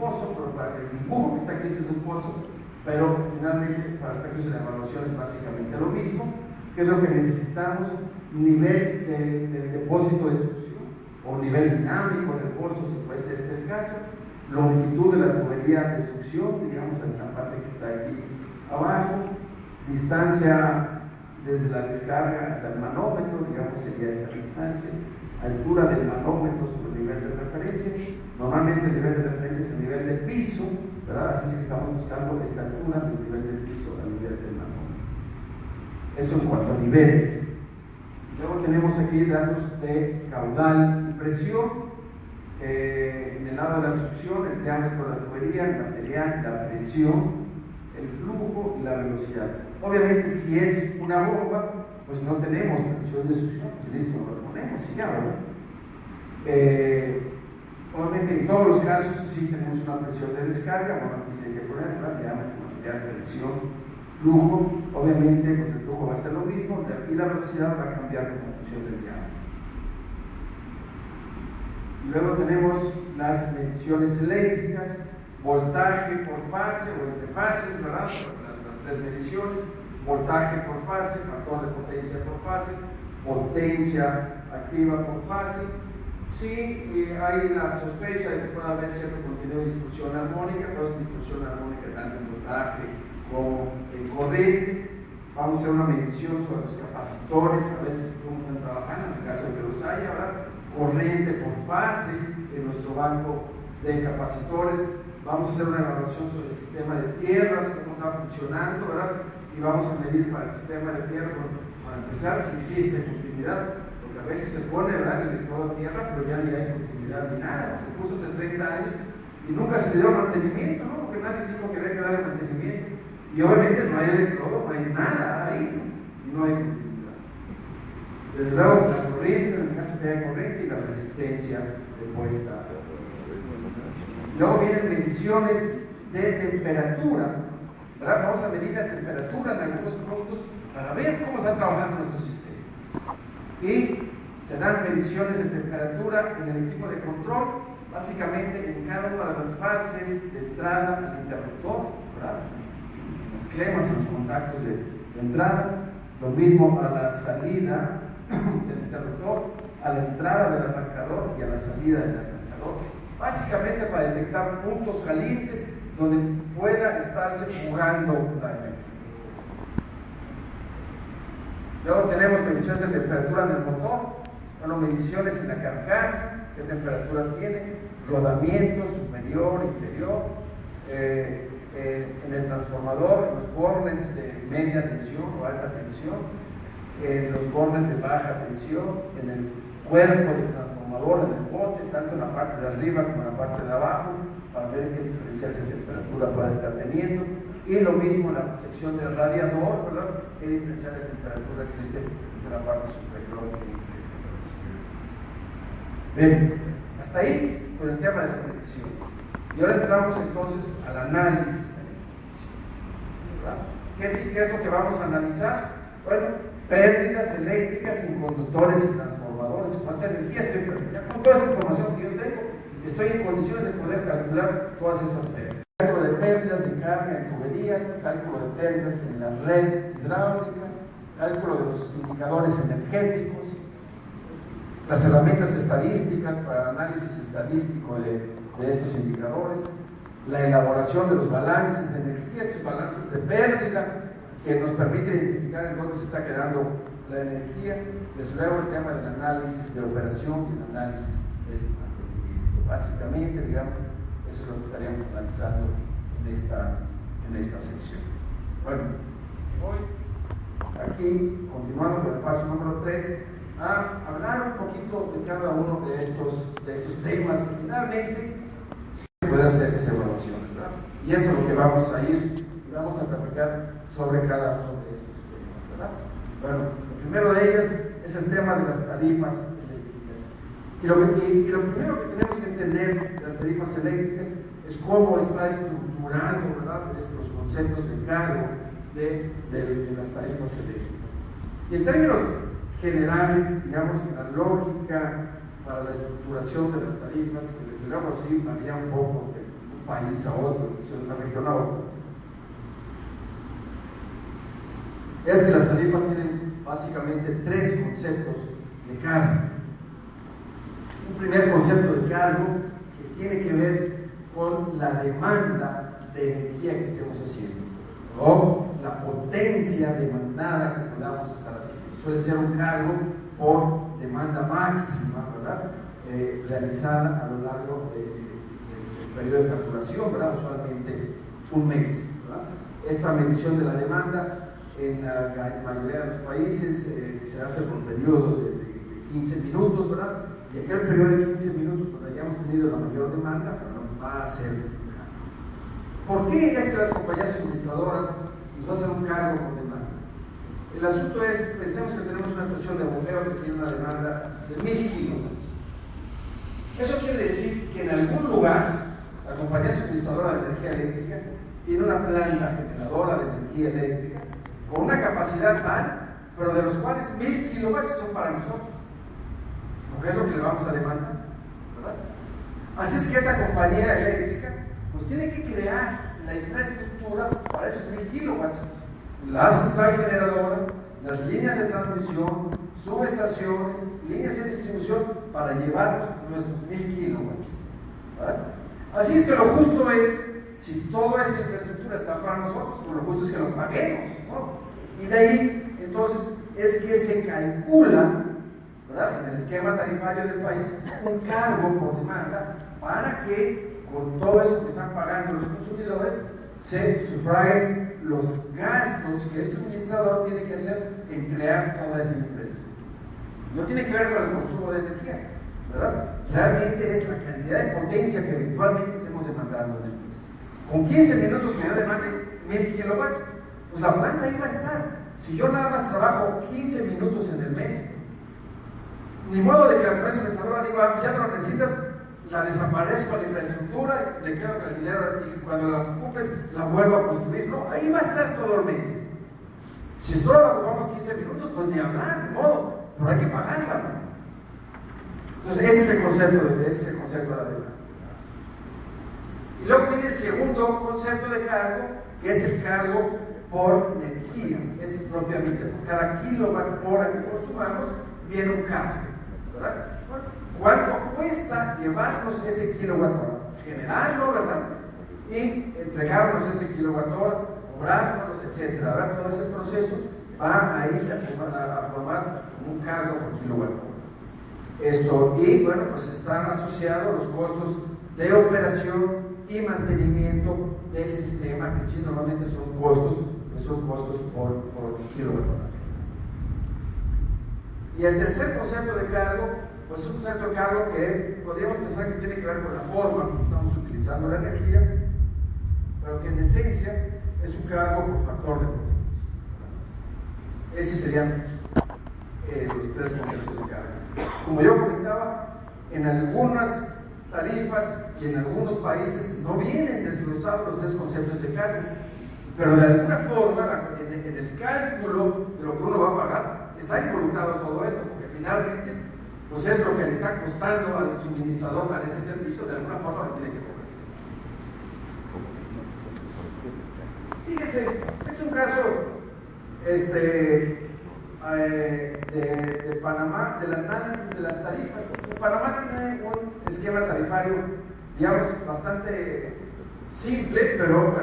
pozo, pero para el dibujo que está aquí es de un pozo, pero finalmente para efectos de la evaluación es básicamente lo mismo. ¿Qué es lo que necesitamos? Nivel de depósito de succión o nivel dinámico del pozo, si fuese este el caso, longitud de la tubería de succión, digamos en la parte que está aquí abajo, distancia desde la descarga hasta el manómetro, digamos sería esta distancia, altura del manómetro sobre el nivel de referencia. Normalmente el nivel de referencia es el nivel del piso, ¿verdad? Así es que estamos buscando esta altura del nivel del piso al nivel del manómetro. Eso en cuanto a niveles. Luego tenemos aquí datos de caudal y presión. En el lado de la succión, el diámetro de la tubería, el material, la presión, el flujo y la velocidad. Obviamente, si es una bomba, pues no tenemos presión de succión, pues listo, lo ponemos y ya, ¿verdad? Obviamente, en todos los casos, sí tenemos una presión de descarga, bueno, aquí se hay que poner, ¿verdad? Diámetro, material, presión, flujo. Obviamente, pues el flujo va a ser lo mismo, y la velocidad va a cambiar en función del diámetro. Luego tenemos las mediciones eléctricas, voltaje por fase o entre fases, ¿verdad? Las tres mediciones, voltaje por fase, factor de potencia por fase, potencia activa por fase. Sí, hay la sospecha de que pueda haber cierto contenido de distorsión armónica, pero es distorsión armónica tanto en voltaje como en corriente. Vamos a hacer una medición sobre los capacitores, a ver si cómo están trabajando, en el caso de que los haya, ¿verdad? Corriente por fase en nuestro banco de capacitores. Vamos a hacer una evaluación sobre el sistema de tierras, cómo está funcionando, ¿verdad? Y vamos a medir para el sistema de tierras, bueno, para empezar, si existe continuidad, porque a veces se pone, ¿verdad?, el electrodo a tierra, pero ya ni hay continuidad ni nada. Se puso hace 30 años y nunca se le dio mantenimiento, ¿no? Porque nadie dijo que había que darle mantenimiento. Y obviamente no hay electrodo, no hay nada ahí, ¿no? Y no hay continuidad. Desde luego, la corriente, en el caso que haya corriente, y la resistencia de puesta. Luego vienen mediciones de temperatura, ¿verdad? Vamos a medir la temperatura en algunos productos para ver cómo está trabajando nuestro sistema. Y se dan mediciones de temperatura en el equipo de control, básicamente en cada una de las fases de entrada al interruptor, ¿verdad? Las clemas en los contactos de entrada, lo mismo a la salida del interruptor, a la entrada del arrancador y a la salida del arrancador. Básicamente para detectar puntos calientes donde pueda estarse jugando la energía. Luego tenemos mediciones de temperatura en el motor, bueno, mediciones en la carcasa, qué temperatura tiene, rodamiento superior, inferior, en el transformador, en los bornes de media tensión o alta tensión, en los bornes de baja tensión, en el cuerpo del transformador, en el bote, tanto en la parte de arriba como en la parte de abajo, para ver qué diferencial de temperatura puede estar teniendo. Y lo mismo en la sección del radiador, ¿verdad? Qué diferencial de temperatura existe en la parte superior y inferior. Bien, hasta ahí con el tema de las mediciones. Y ahora entramos entonces al análisis de la medición, ¿verdad? ¿Qué es lo que vamos a analizar? Bueno, pérdidas eléctricas en conductores y transformadores. ¿Cuánta energía estoy perdiendo? Con toda esa información que yo tengo, estoy en condiciones de poder calcular todas estas pérdidas. Cálculo de pérdidas de carga en tuberías, cálculo de pérdidas en la red hidráulica, cálculo de los indicadores energéticos, las herramientas estadísticas para análisis estadístico de estos indicadores, la elaboración de los balances de energía, estos balances de pérdida que nos permite identificar en dónde se está quedando la energía. Desde luego el tema del análisis de operación y el análisis del mantenimiento. Básicamente, digamos, eso es lo que estaríamos analizando en esta sección. Bueno, voy aquí, continuando con el paso número 3, a hablar un poquito de cada uno de estos temas que finalmente pueden hacer estas evaluaciones, ¿verdad? Y eso es lo que vamos a ir y vamos a platicar sobre cada uno de estos temas, ¿verdad? Bueno, lo primero de ellas es el tema de las tarifas eléctricas. Y lo primero que tenemos que entender de las tarifas eléctricas es cómo está estructurando, ¿verdad?, los conceptos de cargo de las tarifas eléctricas. Y en términos generales, digamos que la lógica para la estructuración de las tarifas, que desde luego sí varía un poco de un país a otro, de una región a otra, es que las tarifas tienen básicamente tres conceptos de cargo. Un primer concepto de cargo que tiene que ver con la demanda de energía que estemos haciendo o la potencia demandada que podamos estar haciendo. Suele ser un cargo por demanda máxima, ¿verdad? Realizada a lo largo del periodo de facturación, ¿verdad? Usualmente un mes, ¿verdad? Esta medición de la demanda en la mayoría de los países se hace por periodos de 15 minutos, ¿verdad? Y aquel periodo de 15 minutos, cuando hayamos tenido la mayor demanda, no va a ser. ¿Por qué es que las compañías suministradoras nos hacen un cargo por demanda? El asunto es, pensemos que tenemos una estación de bombeo que tiene una demanda de 1000 kilowatts. Eso quiere decir que en algún lugar la compañía suministradora de energía eléctrica tiene una planta generadora de energía eléctrica con una capacidad tal, pero de los cuales 1000 kilowatts son para nosotros, porque es lo que le vamos a demandar, ¿verdad? Así es que esta compañía eléctrica pues tiene que crear la infraestructura para esos 1000 kilowatts, la central generadora, las líneas de transmisión, subestaciones, líneas de distribución para llevarnos nuestros 1000 kilowatts, ¿verdad? Así es que lo justo es, si toda esa infraestructura está para nosotros, pues lo justo es que lo paguemos, ¿no? Y de ahí, entonces, es que se calcula, ¿verdad?, en el esquema tarifario del país, un cargo por demanda para que con todo eso que están pagando los consumidores se sufraguen los gastos que el suministrador tiene que hacer en crear toda esa infraestructura. No tiene que ver con el consumo de energía, ¿verdad? Realmente es la cantidad de potencia que eventualmente estemos demandando en el país. Con 15 minutos que yo demande 1000 kilowatts, pues la planta ahí va a estar. Si yo nada más trabajo 15 minutos en el mes, ni modo de que la empresa administradora diga, ya no lo necesitas, la desaparezco la infraestructura, le quedo con el dinero y cuando la ocupes la vuelvo a construir. No, ahí va a estar todo el mes. Si solo la ocupamos 15 minutos, pues ni hablar, ni modo, pero hay que pagarla, ¿no? Entonces ese es el concepto de la demanda. Y luego viene el segundo concepto de cargo, que es el cargo por energía. Este es propiamente, por cada kilowatt hora que consumamos, viene un cargo, ¿verdad? ¿Cuánto cuesta llevarnos ese kilowatt hora? Generarlo, ¿verdad? Y entregarnos ese kilowatt hora, cobrarnos, etcétera, ¿verdad? Todo ese proceso va a irse a formar un cargo por kilowatt hora. Esto, y bueno, pues están asociados los costos de operación y mantenimiento del sistema, que sí normalmente son costos por kilowatt hora. Y el tercer concepto de cargo, pues es un concepto de cargo que podríamos pensar que tiene que ver con la forma como estamos utilizando la energía, pero que en esencia es un cargo por factor de potencia. Esos serían los tres conceptos de cargo. Como yo comentaba, en algunas tarifas y en algunos países no vienen desglosados los tres conceptos de cargo, pero de alguna forma en el cálculo de lo que uno va a pagar está involucrado todo esto, porque finalmente pues es lo que le está costando al suministrador para ese servicio, de alguna forma lo tiene que cobrar. Fíjense, es un caso de Panamá, del análisis de las tarifas. Panamá tiene un esquema tarifario, digamos, bastante simple, pero